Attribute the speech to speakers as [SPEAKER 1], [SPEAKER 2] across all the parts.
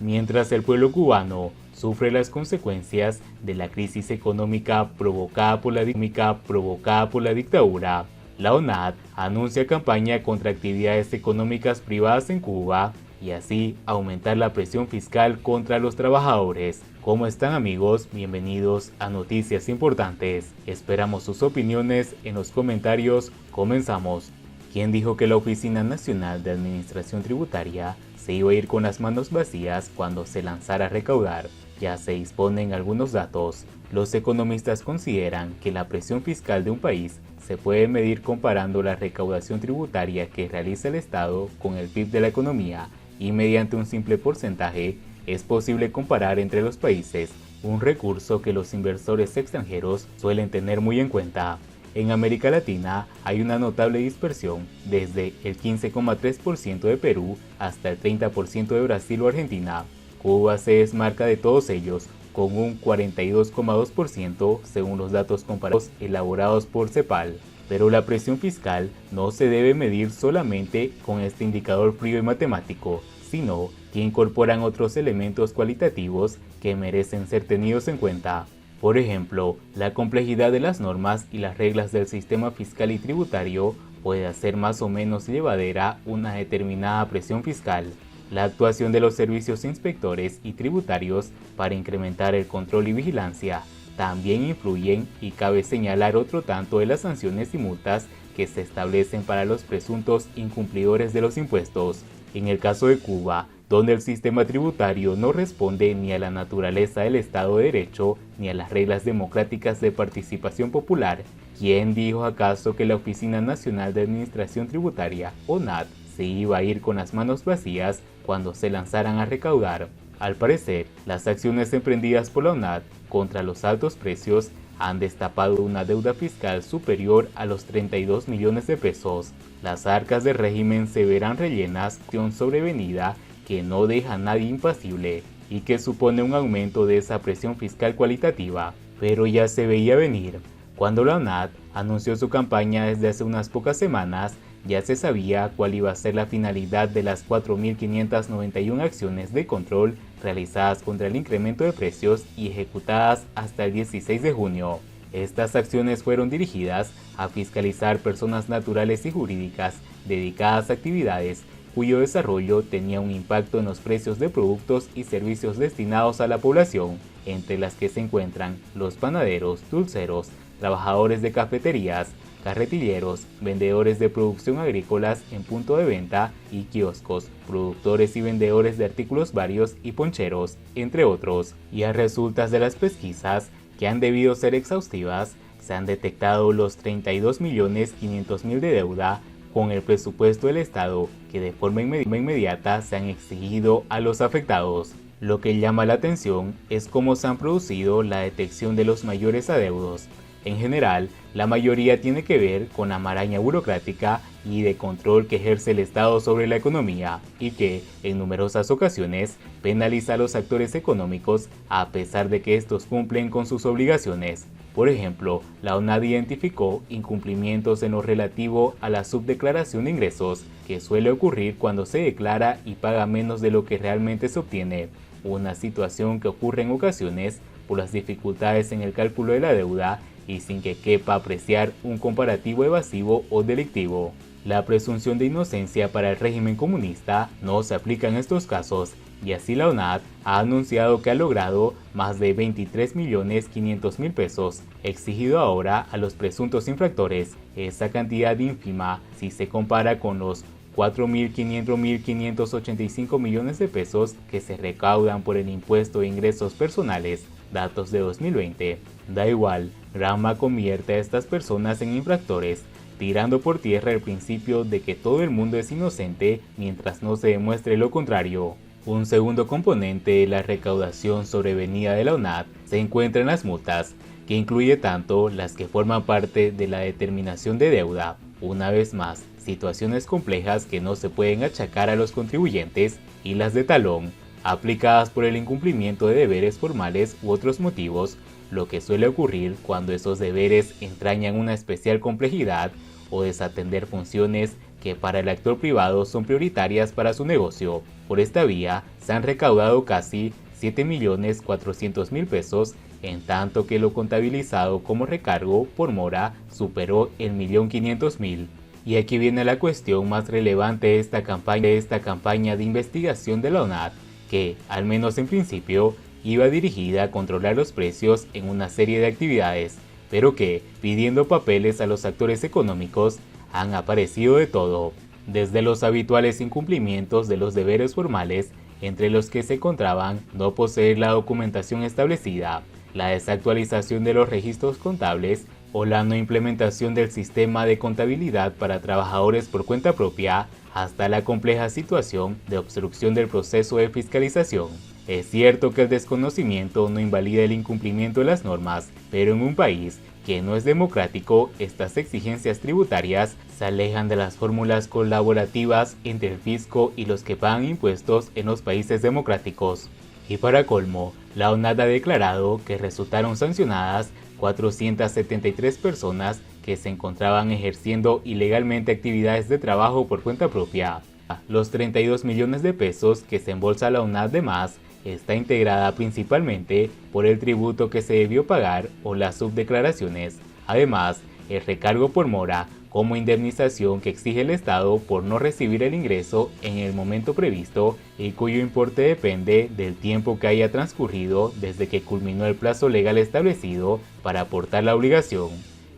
[SPEAKER 1] Mientras el pueblo cubano sufre las consecuencias de la crisis económica provocada por la dictadura, la ONAD anuncia campaña contra actividades económicas privadas en Cuba y así aumentar la presión fiscal contra los trabajadores. ¿Cómo están, amigos? Bienvenidos a Noticias Importantes. Esperamos sus opiniones en los comentarios. Comenzamos. ¿Quién dijo que la Oficina Nacional de Administración Tributaria se iba a ir con las manos vacías cuando se lanzara a recaudar? Ya se disponen algunos datos. Los economistas consideran que la presión fiscal de un país se puede medir comparando la recaudación tributaria que realiza el Estado con el PIB de la economía, y mediante un simple porcentaje es posible comparar entre los países, un recurso que los inversores extranjeros suelen tener muy en cuenta. En América Latina hay una notable dispersión, desde el 15,3% de Perú hasta el 30% de Brasil o Argentina. Cuba se desmarca de todos ellos, con un 42,2% según los datos comparados elaborados por CEPAL. Pero la presión fiscal no se debe medir solamente con este indicador frío y matemático, sino que incorporan otros elementos cualitativos que merecen ser tenidos en cuenta. Por ejemplo, la complejidad de las normas y las reglas del sistema fiscal y tributario puede hacer más o menos llevadera una determinada presión fiscal. La actuación de los servicios inspectores y tributarios para incrementar el control y vigilancia también influyen, y cabe señalar otro tanto de las sanciones y multas que se establecen para los presuntos incumplidores de los impuestos. En el caso de Cuba, donde el sistema tributario no responde ni a la naturaleza del Estado de Derecho ni a las reglas democráticas de participación popular, ¿quién dijo acaso que la Oficina Nacional de Administración Tributaria, ONAD, se iba a ir con las manos vacías cuando se lanzaran a recaudar? Al parecer, las acciones emprendidas por la ONAD contra los altos precios han destapado una deuda fiscal superior a los 32 millones de pesos. Las arcas del régimen se verán rellenas con sobrevenida que no deja a nadie impasible y que supone un aumento de esa presión fiscal cualitativa. Pero ya se veía venir. Cuando la ONAD anunció su campaña desde hace unas pocas semanas, ya se sabía cuál iba a ser la finalidad de las 4.591 acciones de control realizadas contra el incremento de precios y ejecutadas hasta el 16 de junio. Estas acciones fueron dirigidas a fiscalizar personas naturales y jurídicas dedicadas a actividades cuyo desarrollo tenía un impacto en los precios de productos y servicios destinados a la población, entre las que se encuentran los panaderos, dulceros, trabajadores de cafeterías, carretilleros, vendedores de producción agrícolas en punto de venta y kioscos, productores y vendedores de artículos varios y poncheros, entre otros. Y a resultas de las pesquisas, que han debido ser exhaustivas, se han detectado los 32.500.000 de deuda con el presupuesto del Estado que de forma inmediata se han exigido a los afectados. Lo que llama la atención es cómo se han producido la detección de los mayores adeudos. En general, la mayoría tiene que ver con la maraña burocrática y de control que ejerce el Estado sobre la economía y que, en numerosas ocasiones, penaliza a los actores económicos a pesar de que estos cumplen con sus obligaciones. Por ejemplo, la ONAD identificó incumplimientos en lo relativo a la subdeclaración de ingresos, que suele ocurrir cuando se declara y paga menos de lo que realmente se obtiene, una situación que ocurre en ocasiones por las dificultades en el cálculo de la deuda y sin que quepa apreciar un comparativo evasivo o delictivo. La presunción de inocencia para el régimen comunista no se aplica en estos casos, y así la ONAD ha anunciado que ha logrado más de 23.500.000 pesos, exigido ahora a los presuntos infractores. Esa cantidad ínfima si se compara con los 4.585 millones de pesos que se recaudan por el impuesto de ingresos personales, datos de 2020. Da igual, Rama convierte a estas personas en infractores, tirando por tierra el principio de que todo el mundo es inocente mientras no se demuestre lo contrario. Un segundo componente de la recaudación sobrevenida de la ONAD se encuentra en las multas, que incluye tanto las que forman parte de la determinación de deuda, una vez más, situaciones complejas que no se pueden achacar a los contribuyentes, y las de talón, aplicadas por el incumplimiento de deberes formales u otros motivos, lo que suele ocurrir cuando esos deberes entrañan una especial complejidad o desatender funciones que para el actor privado son prioritarias para su negocio. Por esta vía se han recaudado casi 7.400.000 pesos, en tanto que lo contabilizado como recargo por mora superó el 1.500.000. Y aquí viene la cuestión más relevante de esta campaña de investigación de la ONAT, que, al menos en principio, iba dirigida a controlar los precios en una serie de actividades, pero que, pidiendo papeles a los actores económicos, han aparecido de todo, desde los habituales incumplimientos de los deberes formales, entre los que se encontraban no poseer la documentación establecida, la desactualización de los registros contables o la no implementación del sistema de contabilidad para trabajadores por cuenta propia, hasta la compleja situación de obstrucción del proceso de fiscalización. Es cierto que el desconocimiento no invalida el incumplimiento de las normas, pero en un país que no es democrático, estas exigencias tributarias se alejan de las fórmulas colaborativas entre el fisco y los que pagan impuestos en los países democráticos. Y para colmo, la ONAT ha declarado que resultaron sancionadas 473 personas que se encontraban ejerciendo ilegalmente actividades de trabajo por cuenta propia. Los 32 millones de pesos que se embolsa la ONAT de más está integrada principalmente por el tributo que se debió pagar o las subdeclaraciones. Además, el recargo por mora como indemnización que exige el Estado por no recibir el ingreso en el momento previsto y cuyo importe depende del tiempo que haya transcurrido desde que culminó el plazo legal establecido para aportar la obligación.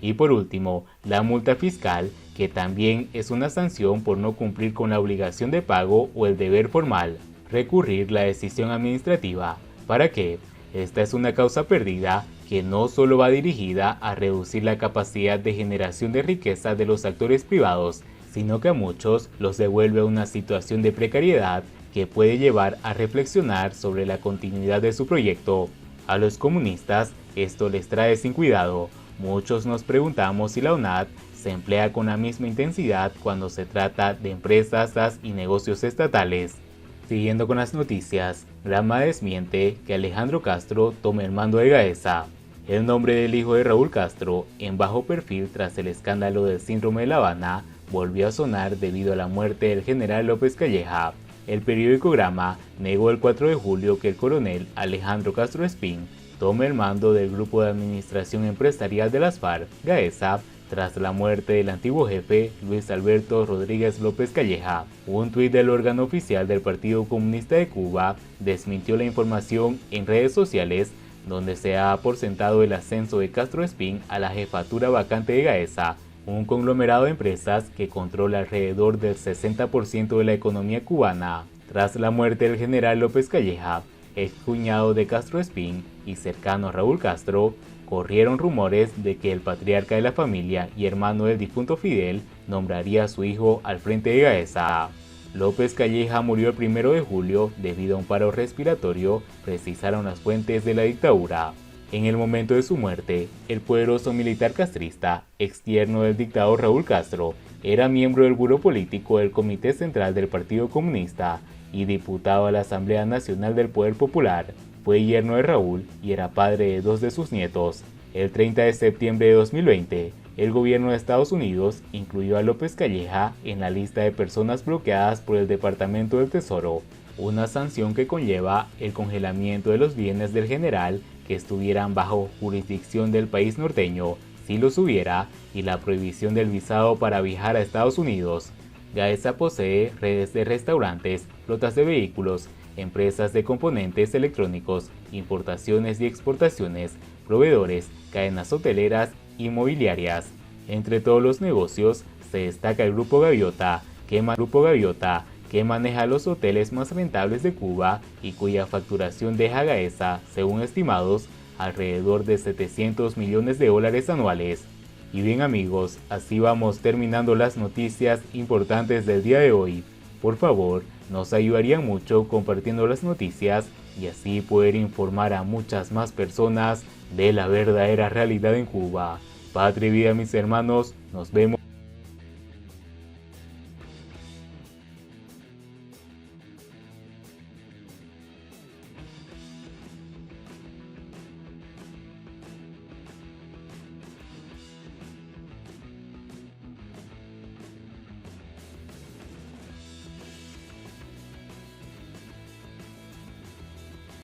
[SPEAKER 1] Y por último, la multa fiscal, que también es una sanción por no cumplir con la obligación de pago o el deber formal. Recurrir la decisión administrativa. ¿Para qué? Esta es una causa perdida que no solo va dirigida a reducir la capacidad de generación de riqueza de los actores privados, sino que a muchos los devuelve a una situación de precariedad que puede llevar a reflexionar sobre la continuidad de su proyecto. A los comunistas esto les trae sin cuidado. Muchos nos preguntamos si la ONAT se emplea con la misma intensidad cuando se trata de empresas y negocios estatales. Siguiendo con las noticias, Gramma desmiente que Alejandro Castro tome el mando de Gaesa. El nombre del hijo de Raúl Castro, en bajo perfil tras el escándalo del síndrome de La Habana, volvió a sonar debido a la muerte del general López Calleja. El periódico Gramma negó el 4 de julio que el coronel Alejandro Castro Espín tome el mando del Grupo de Administración Empresarial de las FARC, Gaesa, tras la muerte del antiguo jefe Luis Alberto Rodríguez López Calleja. Un tuit del órgano oficial del Partido Comunista de Cuba desmintió la información en redes sociales, donde se ha por sentado el ascenso de Castro Espín a la jefatura vacante de Gaesa, un conglomerado de empresas que controla alrededor del 60% de la economía cubana. Tras la muerte del general López Calleja, excuñado de Castro Espín y cercano a Raúl Castro, corrieron rumores de que el patriarca de la familia y hermano del difunto Fidel nombraría a su hijo al frente de Gaesa. López Calleja murió el 1 de julio debido a un paro respiratorio, precisaron las fuentes de la dictadura. En el momento de su muerte, el poderoso militar castrista, extierno del dictador Raúl Castro, era miembro del buró político del Comité Central del Partido Comunista y diputado a la Asamblea Nacional del Poder Popular. Fue yerno de Raúl y era padre de 2 de sus nietos. El 30 de septiembre de 2020, el gobierno de Estados Unidos incluyó a López Calleja en la lista de personas bloqueadas por el Departamento del Tesoro, una sanción que conlleva el congelamiento de los bienes del general que estuvieran bajo jurisdicción del país norteño, si los hubiera, y la prohibición del visado para viajar a Estados Unidos. Gaesa posee redes de restaurantes, flotas de vehículos, empresas de componentes electrónicos, importaciones y exportaciones, proveedores, cadenas hoteleras y inmobiliarias. Entre todos los negocios se destaca el Grupo Gaviota, que maneja los hoteles más rentables de Cuba y cuya facturación deja a Gaesa, según estimados, alrededor de $700 millones anuales. Y bien amigos, así vamos terminando las noticias importantes del día de hoy. Por favor, nos ayudarían mucho compartiendo las noticias y así poder informar a muchas más personas de la verdadera realidad en Cuba. Patria y vida mis hermanos, nos vemos.